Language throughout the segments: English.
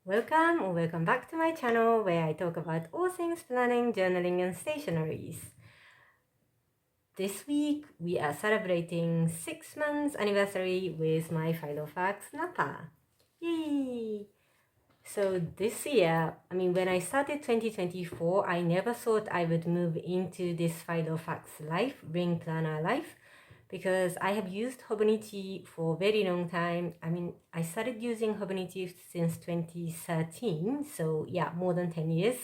Welcome or welcome back to my channel where I talk about all things planning, journaling and stationaries. This week we are celebrating 6 months anniversary with my Filofax Nappa. Yay! So this year, when I started 2024, I never thought I would move into this Filofax life, ring planner life, because I have used Hobonichi for a very long time. I started using Hobonichi since 2013, so yeah, more than 10 years.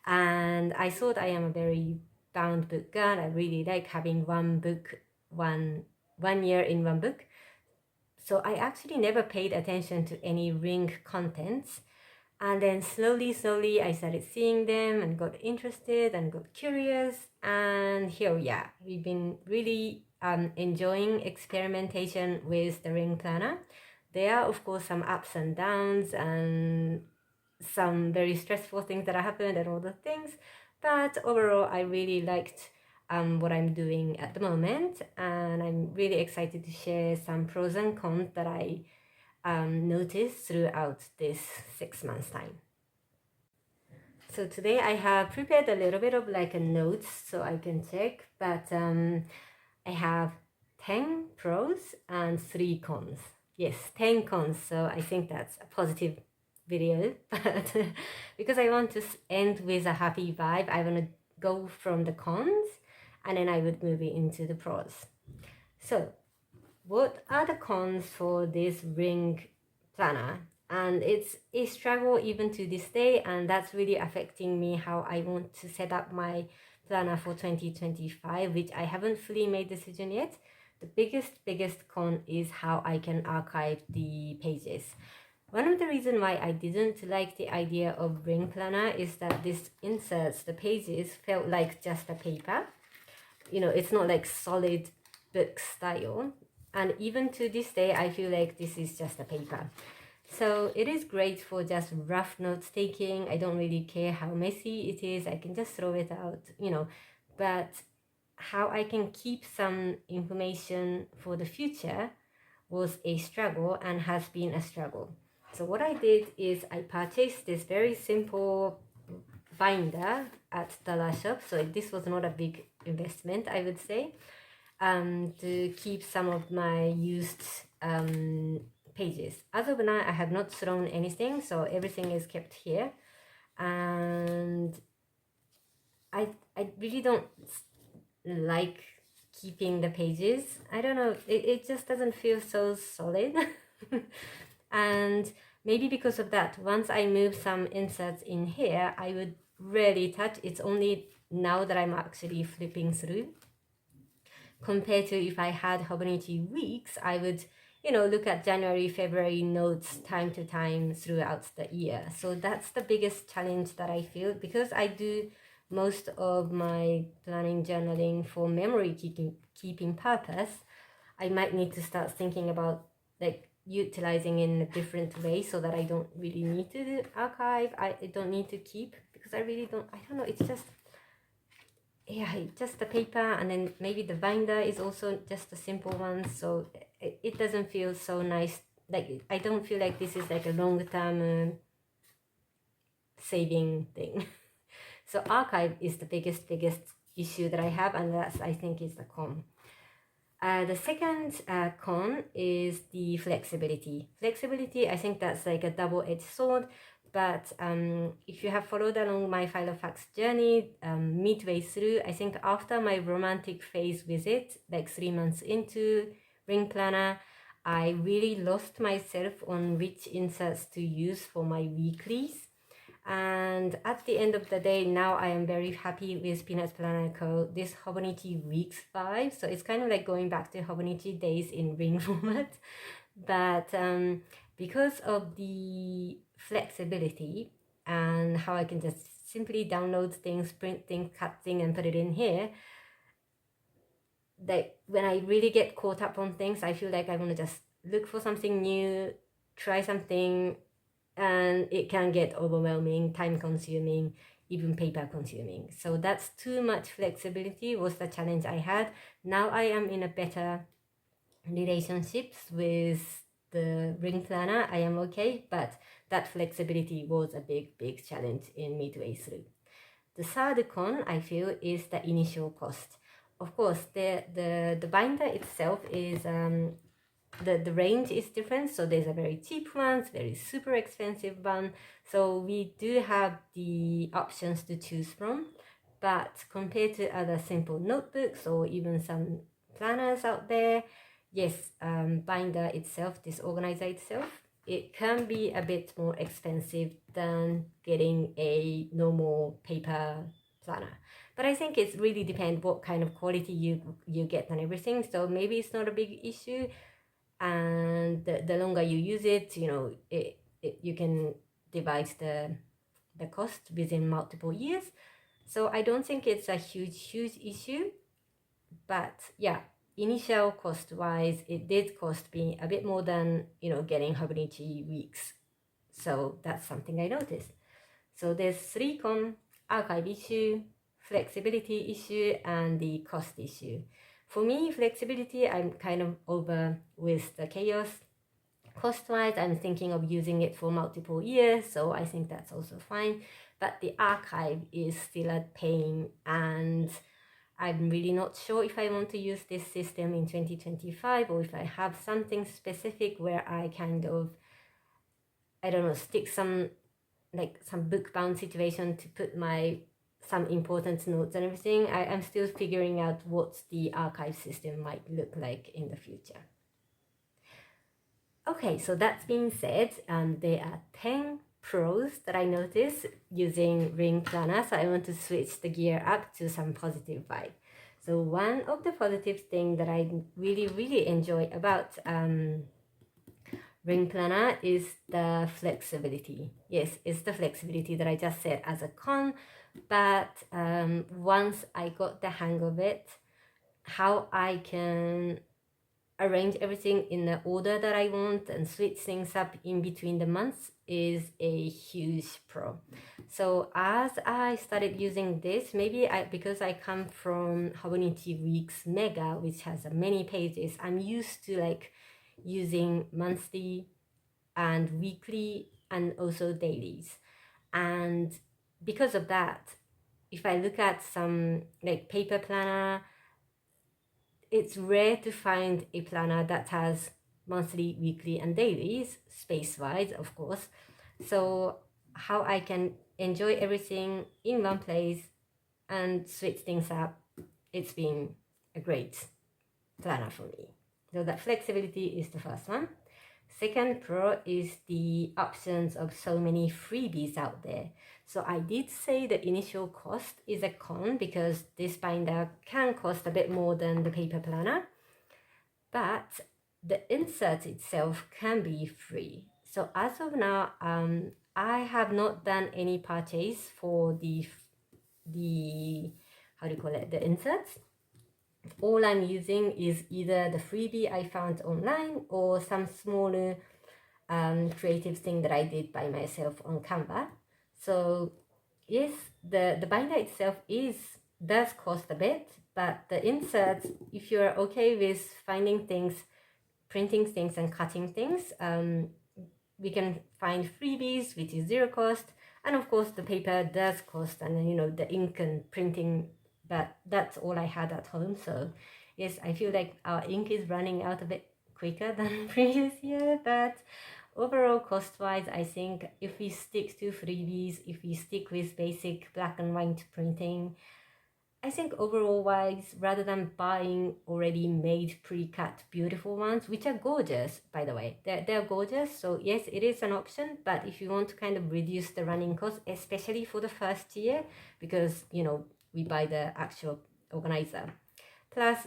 And I thought I am a very bound book girl. I really like having one book, one year in one book. So I actually never paid attention to any ring contents. And then slowly, I started seeing them and got interested and got curious. And here we are. We've been really enjoying experimentation with the ring planner. There are, of course, some ups and downs and some very stressful things that happened and all the things. But overall, I really liked what I'm doing at the moment. And I'm really excited to share some pros and cons that I noticed throughout this 6 months time. So today I have prepared a little bit of like a notes so I can check, but I have 10 pros and 3 cons. Yes, 10 cons, so I think that's a positive video, but because I want to end with a happy vibe, I want to go from the cons and then I would move it into the pros. So what are the cons for this ring planner? And it's a struggle even to this day, and that's really affecting me how I want to set up my planner for 2025, which I haven't fully made decision yet. The biggest con is how I can archive the pages. One of the reasons why I didn't like the idea of ring planner is that this inserts, the pages felt like just a paper. It's not like solid book style. And even to this day, I feel like this is just a paper. So it is great for just rough notes taking. I don't really care how messy it is. I can just throw it out, But how I can keep some information for the future was a struggle and has been a struggle. So what I did is I purchased this very simple binder at Dollar Shop. So this was not a big investment, I would say, to keep some of my used pages. As of now, I have not thrown anything, so everything is kept here. And I really don't like keeping the pages. I don't know, it just doesn't feel so solid. And maybe because of that, once I move some inserts in here, I would rarely touch. It's only now that I'm actually flipping through. Compared to if I had Hobonichi weeks, I would, look at January, February notes time to time throughout the year. So that's the biggest challenge that I feel, because I do most of my planning journaling for memory keeping purpose. I might need to start thinking about like utilizing in a different way so that I don't really need to archive. I don't need to keep, because I don't know, it's just, yeah, just the paper, and then maybe the binder is also just a simple one, so it doesn't feel so nice. Like, I don't feel like this is like a long-term saving thing. So archive is the biggest issue that I have, and that's, I think, is the con. The second con is the flexibility. Flexibility, I think that's like a double-edged sword. But if you have followed along my Filofax journey, midway through, I think after my romantic phase with it, like 3 months into Ring Planner, I really lost myself on which inserts to use for my weeklies. And at the end of the day, now I am very happy with Peanuts Planner Co. This Hobonichi Weeks 5. So it's kind of like going back to Hobonichi days in ring format. But because of the flexibility and how I can just simply download things, print things, cut things, and put it in here, that when I really get caught up on things, I feel like I want to just look for something new, try something, and it can get overwhelming, time consuming, even paper consuming. So that's too much flexibility was the challenge I had. Now I am in a better relationships with the ring planner, I am okay, but that flexibility was a big challenge in midway through. The third con, I feel, is the initial cost. Of course, the binder itself is the range is different. So there's a very cheap one, very super expensive one. So we do have the options to choose from. But compared to other simple notebooks or even some planners out there, yes, binder itself, this organizer itself, it can be a bit more expensive than getting a normal paper planner. But I think it's really depend what kind of quality you get and everything. So maybe it's not a big issue, and the longer you use it, you can divide the cost within multiple years. So I don't think it's a huge issue, but yeah, initial cost wise, it did cost me a bit more than getting Hobonichi weeks. So that's something I noticed. So there's 3 con: archive issue, flexibility issue, and the cost issue. For me, flexibility, I'm kind of over with the chaos. Cost-wise, I'm thinking of using it for multiple years, so I think that's also fine. But the archive is still a pain, and I'm really not sure if I want to use this system in 2025 or if I have something specific where I kind of, I don't know, stick some book-bound situation to put some important notes and everything. I'm still figuring out what the archive system might look like in the future. Okay, so that being said, there are 10 pros that I noticed using Ring Planner, so I want to switch the gear up to some positive vibe. So one of the positive things that I really enjoy about Ring Planner is the flexibility. Yes, it's the flexibility that I just said as a con, but once I got the hang of it, how I can arrange everything in the order that I want and switch things up in between the months is a huge pro. So as I started using this, maybe because I come from Hobonichi Weeks Mega, which has many pages, I'm used to using monthly and weekly and also dailies. And because of that, if I look at some paper planner, it's rare to find a planner that has monthly, weekly, and dailies, space-wise, of course. So how I can enjoy everything in one place and switch things up, it's been a great planner for me. So that flexibility is the first one. Second pro is the options of so many freebies out there. So I did say the initial cost is a con because this binder can cost a bit more than the paper planner, but the insert itself can be free. So as of now, I have not done any purchase for the how do you call it, the inserts. All I'm using is either the freebie I found online or some smaller creative thing that I did by myself on Canva. So yes, the binder itself does cost a bit, but the inserts, if you're okay with finding things, printing things and cutting things, we can find freebies, which is zero cost. And of course the paper does cost, and then the ink and printing, but that's all I had at home. So yes, I feel like our ink is running out a bit quicker than previous year, but overall cost-wise, I think if we stick to freebies, if we stick with basic black and white printing, I think overall wise, rather than buying already made pre-cut beautiful ones, which are gorgeous, by the way, they're gorgeous. So yes, it is an option, but if you want to kind of reduce the running cost, especially for the first year, because we buy the actual organizer. Plus,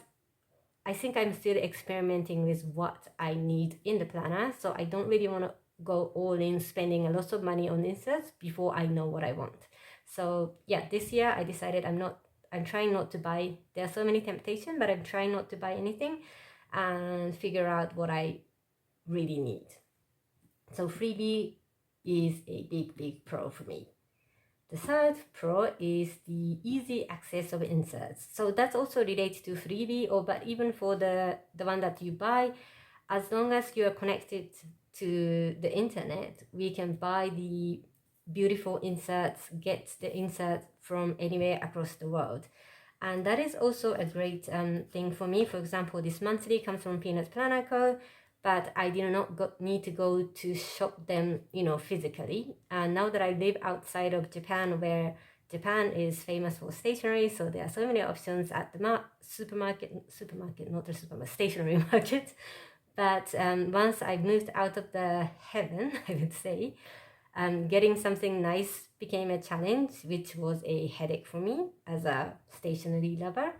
I think I'm still experimenting with what I need in the planner, so I don't really want to go all in spending a lot of money on inserts before I know what I want. So yeah, this year I decided I'm trying not to buy. There are so many temptations, but I'm trying not to buy anything and figure out what I really need. So freebie is a big pro for me. The third pro is the easy access of inserts. So that's also related to freebie, but even for the one that you buy, as long as you are connected to the internet, we can buy the beautiful inserts, get the insert from anywhere across the world. And that is also a great thing for me. For example, this monthly comes from Peanuts Planner Co., but I did not need to go to shop them, physically. And now that I live outside of Japan, where Japan is famous for stationery, so there are so many options at the supermarket, not the supermarket, stationery market. But once I moved out of the heaven, I would say, getting something nice became a challenge, which was a headache for me as a stationery lover.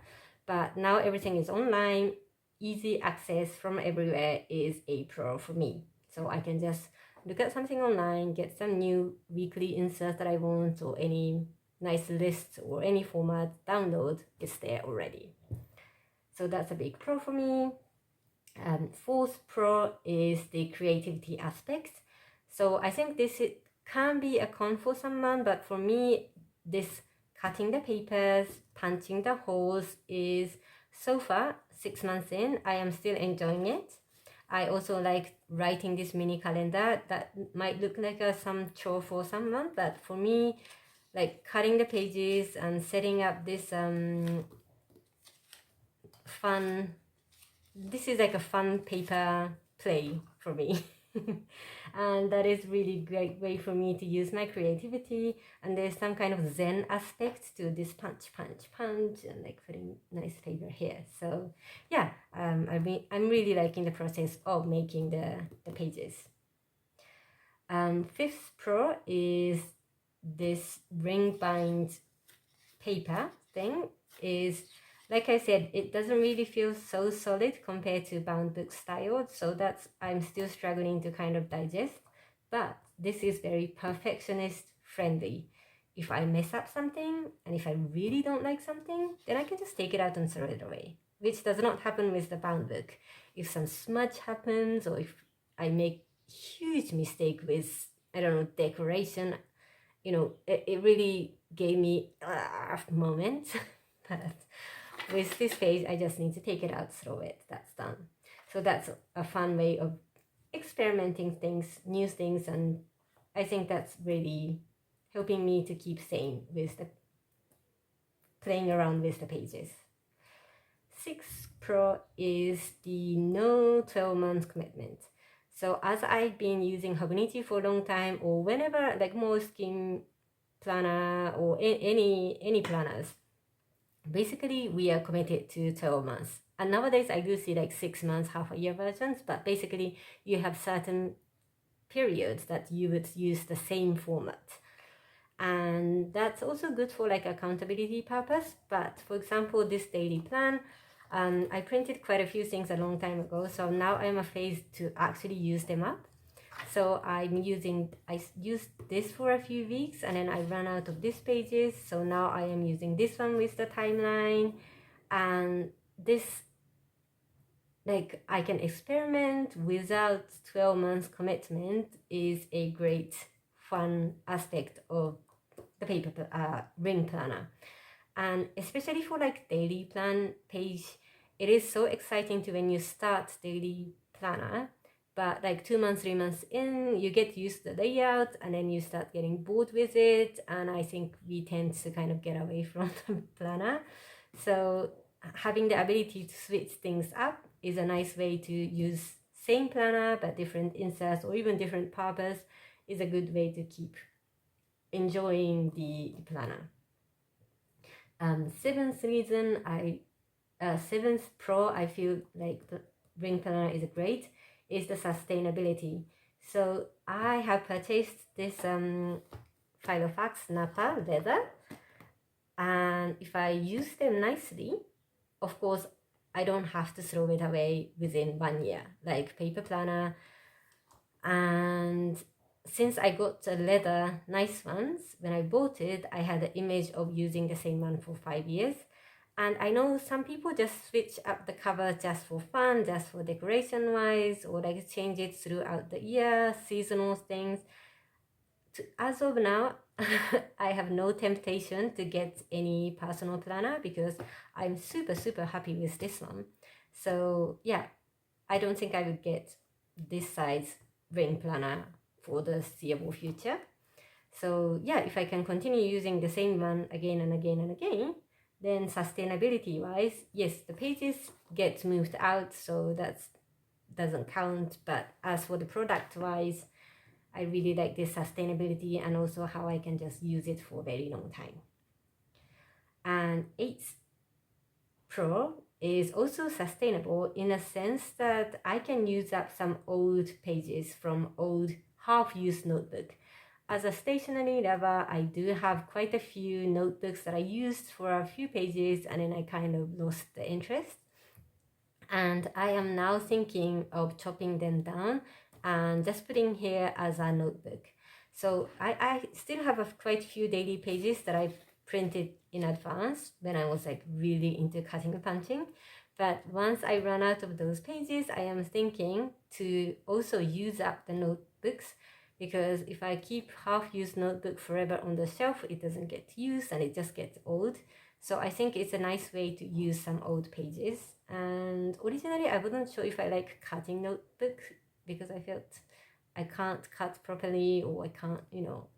But now everything is online, easy access from everywhere is a pro for me. So I can just look at something online, get some new weekly inserts that I want, or any nice list or any format, download, it's there already. So that's a big pro for me. Fourth pro is the creativity aspect. So I think this can be a con for someone, but for me, this cutting the papers, punching the holes is, so far, 6 months in, I am still enjoying it. I also like writing this mini calendar that might look like some chore for someone, but for me, like cutting the pages and setting up this this is like a fun paper play for me. And that is really great way for me to use my creativity, and there's some kind of zen aspect to this punch and like putting nice paper here. So yeah, I'm really liking the process of making the pages. Fifth pro is this ring bind paper thing. Is, like I said, it doesn't really feel so solid compared to bound book style, so that's, I'm still struggling to kind of digest. But this is very perfectionist friendly. If I mess up something and if I really don't like something, then I can just take it out and throw it away, which does not happen with the bound book. If some smudge happens, or if I make huge mistake with, I don't know, decoration, it really gave me a moment. But with this page, I just need to take it out, throw it, that's done. So that's a fun way of experimenting things, new things, and I think that's really helping me to keep sane with the playing around with the pages. 6 Pro is the no 12-month commitment. So as I've been using Hobonichi for a long time, or whenever, like Moleskine planner or any planners, basically we are committed to 12 months. And nowadays I do see like 6 months, half a year versions, but basically you have certain periods that you would use the same format. And that's also good for like accountability purpose. But for example, this daily plan, I printed quite a few things a long time ago, so now I'm a phase to actually use them up. So I used this for a few weeks, and then I ran out of these pages, so now I am using this one with the timeline. And this, like, I can experiment without 12 months commitment, is a great fun aspect of the paper ring planner. And especially for like daily plan page, it is so exciting to, when you start daily planner, but like 2 months, 3 months in, you get used to the layout, and then you start getting bored with it. And I think we tend to kind of get away from the planner. So having the ability to switch things up is a nice way to use same planner but different inserts, or even different purpose, is a good way to keep enjoying the planner. Seventh pro, I feel like the ring planner is great, is the sustainability. So I have purchased this Filofax Nappa leather, and if I use them nicely, of course I don't have to throw it away within 1 year like paper planner. And since I got the leather nice ones, when I bought it, I had the image of using the same one for 5 years. And I know some people just switch up the cover just for fun, just for decoration wise, or like change it throughout the year, seasonal things. As of now, I have no temptation to get any personal planner because I'm super happy with this one. So yeah, I don't think I would get this size ring planner for the seeable future. So yeah, if I can continue using the same one again and again and again, then sustainability wise, yes, the pages get moved out, so that doesn't count. But as for the product wise, I really like this sustainability and also how I can just use it for a very long time. And 8 Pro is also sustainable in a sense that I can use up some old pages from old half-used notebook. As a stationery lover, I do have quite a few notebooks that I used for a few pages and then I kind of lost the interest. And I am now thinking of chopping them down and just putting here as a notebook. So I still have quite a few daily pages that I printed in advance when I was like really into cutting and punching. But once I run out of those pages, I am thinking to also use up the notebooks, because if I keep half-used notebook forever on the shelf, it doesn't get used and it just gets old. So I think it's a nice way to use some old pages. And originally I wasn't sure if I like cutting notebooks because I felt I can't cut properly, or I can't,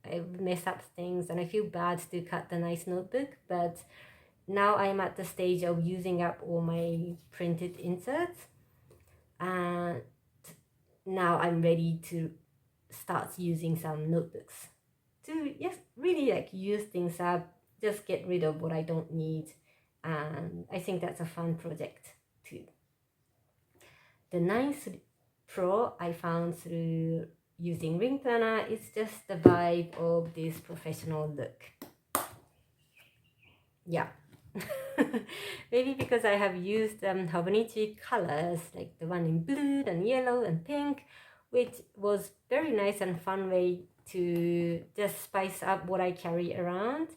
I mess up things and I feel bad to cut the nice notebook. But now I'm at the stage of using up all my printed inserts, and now I'm ready to start using some notebooks to really like use things up, just get rid of what I don't need. And I think that's a fun project too. The 9 Pro I found through using ring planner. It's just the vibe of this professional look. Yeah. Maybe because I have used Hobonichi colors, like the one in blue and yellow and pink, which was very nice and fun way to just spice up what I carry around.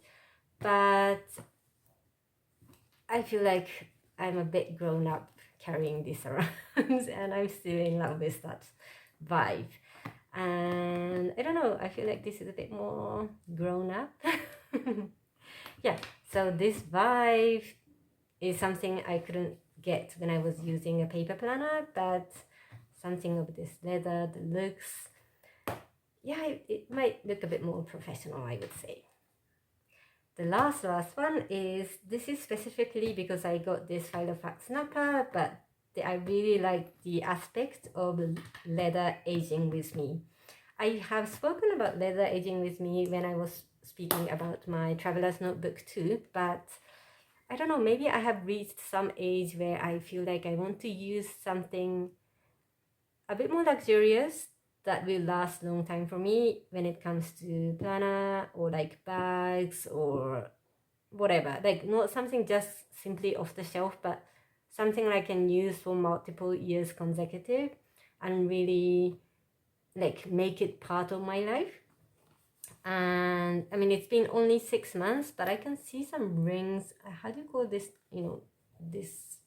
But I feel like I'm a bit grown up carrying this around and I'm still in love with that vibe. And I don't know, I feel like this is a bit more grown up. Yeah, so this vibe is something I couldn't get when I was using a paper planner, but something of this leather, the looks, yeah, it might look a bit more professional, I would say. The last one is, this is specifically because I got this Filofax Nappa, but I really like the aspect of leather aging with me. I have spoken about leather aging with me when I was speaking about my traveler's notebook too, but I don't know, maybe I have reached some age where I feel like I want to use something a bit more luxurious that will last a long time for me when it comes to planner or like bags or whatever. Like not something just simply off the shelf, but something I can use for multiple years consecutive and really like make it part of my life. And I mean, it's been only 6 months, but I can see some rings. How do you call this? This,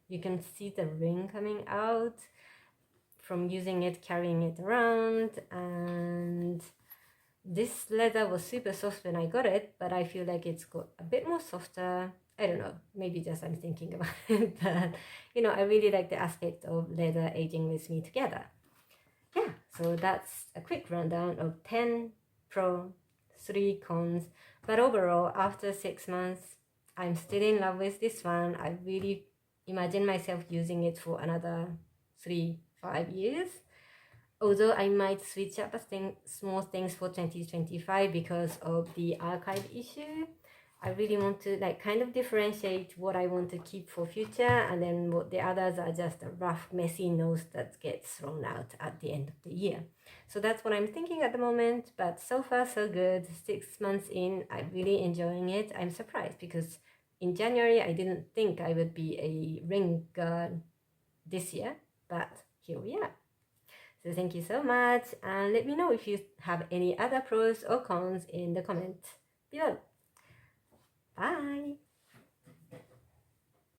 you can see the ring coming out from using it, carrying it around. And this leather was super soft when I got it, but I feel like it's got a bit more softer. I don't know, maybe just I'm thinking about it, but I really like the aspect of leather aging with me together. Yeah, so that's a quick rundown of 10 pro, 3 cons. But overall, after 6 months, I'm still in love with this one. I really imagine myself using it for another 3-5 years. Although I might switch up small things for 2025 because of the archive issue. I really want to like kind of differentiate what I want to keep for future, and then what the others are just a rough, messy notes that gets thrown out at the end of the year. So that's what I'm thinking at the moment, but so far so good. 6 months in, I'm really enjoying it. I'm surprised because in January, I didn't think I would be a ring girl this year, but here we are. So thank you so much, and let me know if you have any other pros or cons in the comment below. Bye!